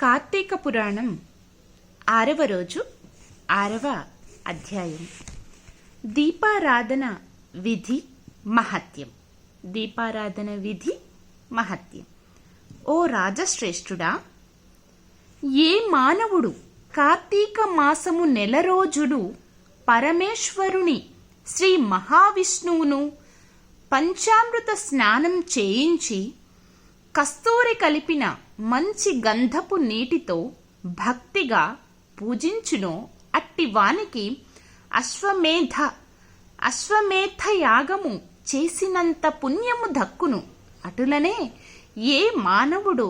కార్తీక పురాణం 6వ రోజు 6వ అధ్యాయం. దీపారాధన విధి మహత్యం. దీపారాధన విధి మహత్యం. ఓ రాజశ్రేష్ఠుడా, ఏ మానవుడు కార్తీక మాసము నెల రోజులు పరమేశ్వరుని శ్రీ మహావిష్ణువును పంచామృత స్నానం చేయించి కస్తూరి కలిపిన మంచి గంధపు నీటితో భక్తిగా పూజించునో అట్టి వానికి అశ్వమేధ యాగము చేసినంత పుణ్యము దక్కును. అటులనే ఏ మానవుడు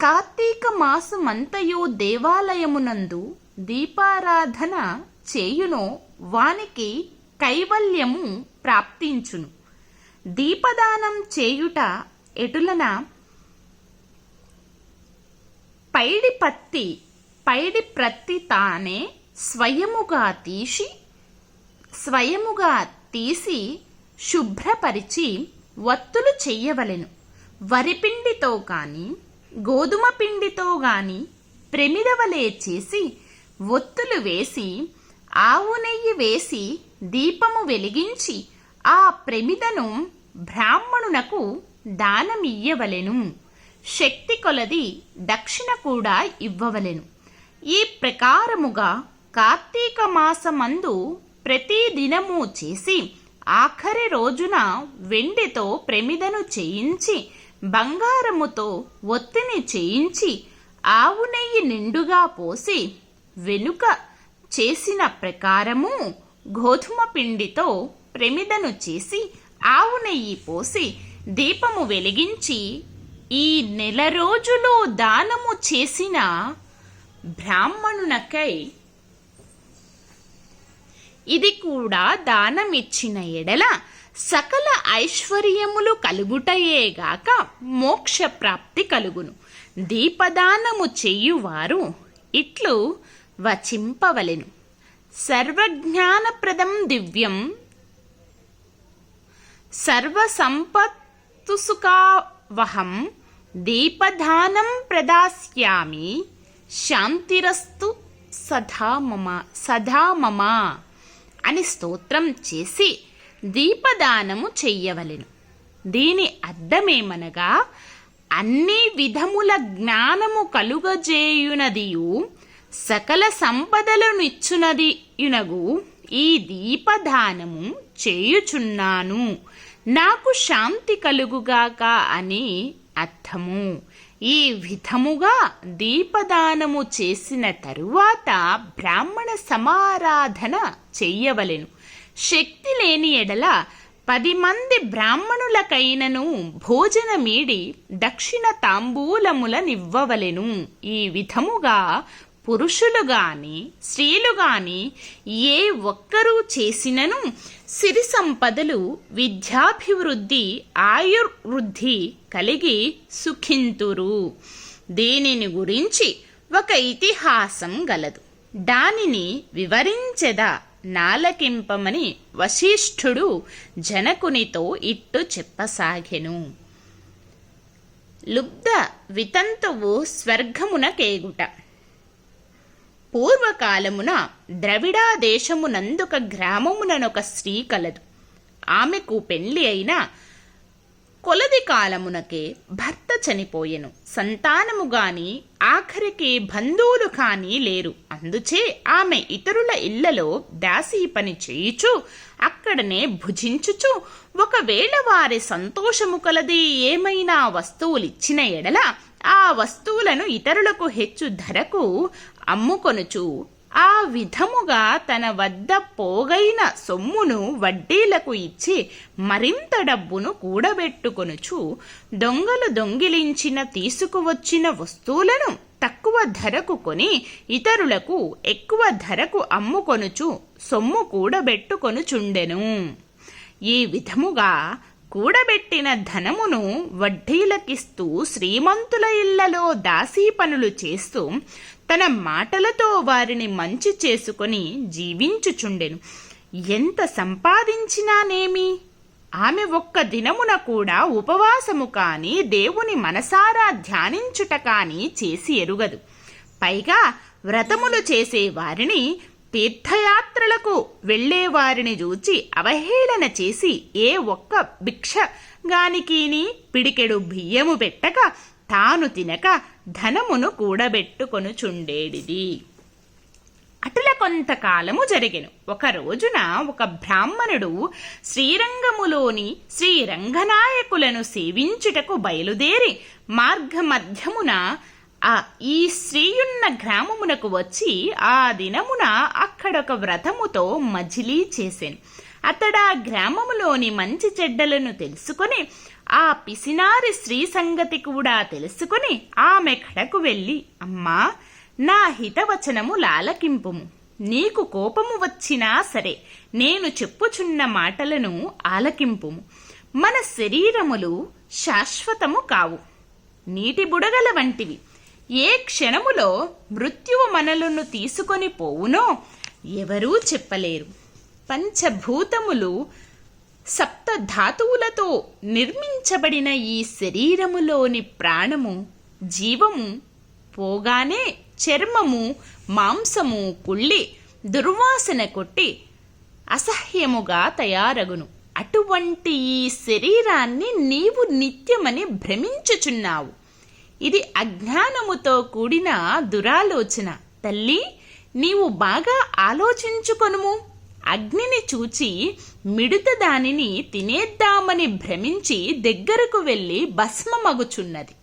కార్తీక మాసమంతయు దేవాలయమునందు దీపారాధన చేయునో వానికి కైవల్యము ప్రాప్తించును. దీపదానం చేయుట ఎటులన పైడి ప్రత్తి తానే స్వయముగా తీసి శుభ్రపరిచి వత్తులు చెయ్యవలెను. వరిపిండితో గాని గోధుమ పిండితో గాని ప్రమిదవలే చేసి ఒత్తులు వేసి ఆవు నెయ్యి వేసి దీపము వెలిగించి ఆ ప్రమిదను బ్రాహ్మణునకు దానమియ్యవలెను. శక్తి కొలది దక్షిణ కూడా ఇవ్వవలెను. ఈ ప్రకారముగా కార్తీక మాసమందు ప్రతి దినము చేసి ఆఖరి రోజున వెండితో ప్రమిదను చేయించి బంగారముతో ఒత్తిని చేయించి ఆవు నెయ్యి నిండుగా పోసి వెనుక చేసిన ప్రకారము గోధుమ పిండితో ప్రమిదను చేసి ఆవు నెయ్యి పోసి దీపము వెలిగించి ఈ నెల రోజులు దానము చేసిన బ్రాహ్మణునకై ఇది కూడా దానమిచ్చిన ఎడల సకల ఐశ్వర్యములు కలుగుటయేగాక మోక్ష ప్రాప్తి కలుగును. దీపదానము చెయ్యువారు ఇట్లు వచింపవలెను. సర్వజ్ఞానప్రదం దివ్యం సర్వసంపత్తుసుఖావహం దీపదానం ప్రదాస్యామి శాంతిరస్తు సదా మమ అని స్తోత్రం చేసి దీపదానము చెయ్యవలెను. దీని అర్థమేమనగా అన్ని విధముల జ్ఞానము కలుగజేయునదియు సకల సంపదలనిచ్చునదియునగు ఈ దీపదానము చేయుచున్నాను, నాకు శాంతి కలుగుగాక అని అర్థము. ఈ విధముగా దీపదానము చేసిన తరువాత బ్రాహ్మణ సమారాధన చెయ్యవలెను. శక్తి లేని ఎడల 10 మంది బ్రాహ్మణులకైనను భోజనమీడి దక్షిణ తాంబూలములనివ్వవలెను. ఈ విధముగా పురుషులు గాని స్త్రీలు గాని ఏ ఒక్కరూ చేసినను సిరి సంపదలు, విద్యాభివృద్ధి, ఆయుర్వృద్ధి కలిగి సుఖింతురు. దీనిని గురించి ఒక ఇతిహాసం గలదు. దానిని వివరించెదా నాలకింపమని వశిష్ఠుడు జనకునితో ఇట్టు చెప్పసాగెను. లుబ్ధ వితంతువు స్వర్గమునకేగుట. పూర్వకాలమున ద్రవిడా దేశమునందుక గ్రామముననొక స్త్రీ కలదు. ఆమెకు పెండ్లి అయిన కొలది కాలమునకే భర్త చనిపోయెను. సంతానము గాని ఆఖరికి బంధువులు కాని లేరు. అందుచే ఆమె ఇతరుల ఇళ్లలో దాసీ పని చేయుచు అక్కడనే భుజించుచు ఒకవేళ వారి సంతోషము కొలది ఏమైనా వస్తువులిచ్చిన ఎడల ఆ వస్తువులను ఇతరులకు హెచ్చు ధరకు అమ్ముకొనుచు ఆ విధముగా తన వద్ద పోగైన సొమ్మును వడ్డీలకు ఇచ్చి మరింత డబ్బును కూడబెట్టుకొనుచు దొంగలు దొంగిలించిన తీసుకువచ్చిన వస్తువులను తక్కువ ధరకు కొని ఇతరులకు ఎక్కువ ధరకు అమ్ముకొనుచు సొమ్ము కూడబెట్టుకొనుచుండెను. ఈ విధముగా కూడబెట్టిన ధనమును వడ్డీలకిస్తూ శ్రీమంతుల ఇళ్లలో దాసీ పనులు చేస్తూ తన మాటలతో వారిని మంచి చేసుకొని జీవించుచుండెను. ఎంత సంపాదించినానేమి, ఆమె ఒక్క దినమున కూడా ఉపవాసము కాని దేవుని మనసారా ధ్యానించుట కాని చేసి ఎరుగదు. పైగా వ్రతములు చేసేవారిని, తీర్థయాత్రలకు వెళ్ళేవారిని చూచి అవహేళన చేసి ఏ ఒక్క భిక్షగానికిని పిడికెడు బియ్యము పెట్టక తాను తినక ధనమును కూడబెట్టుకొనుచుండేడిది. అటుల కొంతకాలము జరిగెను. ఒక రోజున ఒక బ్రాహ్మణుడు శ్రీరంగములోని శ్రీరంగనాయకులను సేవించుటకు బయలుదేరి మార్గమధ్యమున ఈ శ్రీయున్న గ్రామమునకు వచ్చి ఆ దినమున అక్కడొక వ్రతముతో మజిలీ చేసెను. అతడా గ్రామములోని మంచి చెడ్డలను తెలుసుకొని ఆ పిసినారి స్త్రీ సంగతి కూడా తెలుసుకొని ఆమె కడకు వెళ్ళి, అమ్మా, నా హితవచనము లాలకింపుము. నీకు కోపము వచ్చినా సరే నేను చెప్పుచున్న మాటలను ఆలకింపుము. మన శరీరములు శాశ్వతము కావు, నీటి బుడగల వంటివి. ఏ క్షణములో మృత్యువు మనలను తీసుకొని పోవునో ఎవరూ చెప్పలేరు. పంచభూతములు సప్త ధాతువులతో నిర్మించబడిన ఈ శరీరములోని ప్రాణము, జీవము పోగానే చర్మము, మాంసము కుళ్ళి దుర్వాసన కొట్టి అసహ్యముగా తయారగును. అటువంటి ఈ శరీరాన్ని నీవు నిత్యమని భ్రమించుచున్నావు. ఇది అజ్ఞానముతో కూడిన దురాలోచన. తల్లి, నీవు బాగా ఆలోచించుకొనుము. అగ్నిని చూచి మిడుత దానిని తినేద్దామని భ్రమించి దగ్గరకు వెళ్ళి భస్మమగుచున్నది.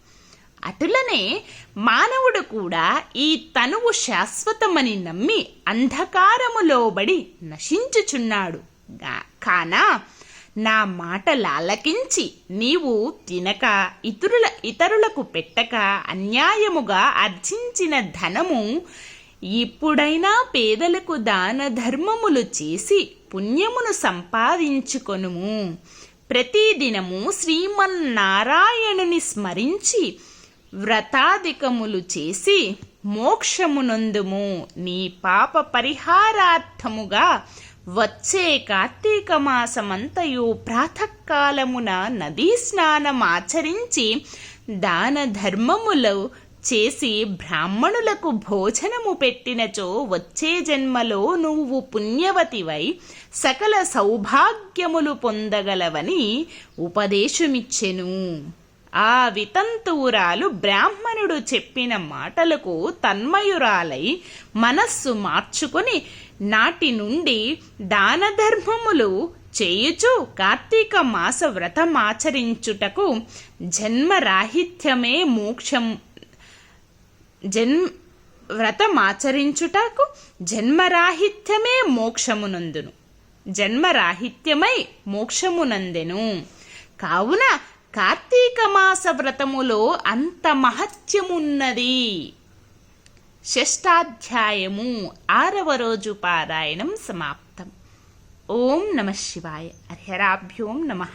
అటులనే మానవుడు కూడా ఈ తనువు శాశ్వతమని నమ్మి అంధకారములోబడి నశించుచున్నాడు. కానా నా మాటలాలకించి నీవు తినక ఇతరులకు పెట్టక అన్యాయముగా ఆర్జించిన ధనము ఇప్పుడైనా పేదలకు దాన ధర్మములు చేసి పుణ్యమును సంపాదించుకొనుము. ప్రతిదినము శ్రీమన్నారాయణుని స్మరించి వ్రతాధికములు చేసి మోక్షమునందుము. నీ పాప పరిహారార్థముగా వచ్చే కార్తీక మాసమంతయు ప్రాతకాలమున నదీ స్నానమాచరించి దాన ధర్మములు చేసి బ్రాహ్మణులకు భోజనము పెట్టినచో వచ్చే జన్మలో నువ్వు పుణ్యవతివై సకల సౌభాగ్యములు పొందగలవని ఉపదేశమిచ్చెను. ఆ వితంతువురాలు బ్రాహ్మణుడు చెప్పిన మాటలకు తన్మయురాలై మనస్సు మార్చుకొని నాటి నుండి దాన ధర్మములు చేయుచు కార్తీక మాస వ్రతమాచరించుటకు జన్మరాహిత్యమే మోక్షమునందును. జన్మరాహిత్యమై మోక్షమునందెను. కావున కార్తీక మాస వ్రతములో అంత మహత్యమున్నది. షష్ఠాధ్యాయము 6వ రోజు పారాయణం సమాప్తం. ఓం నమః శివాయ. హరిహరాభ్యోం నమః.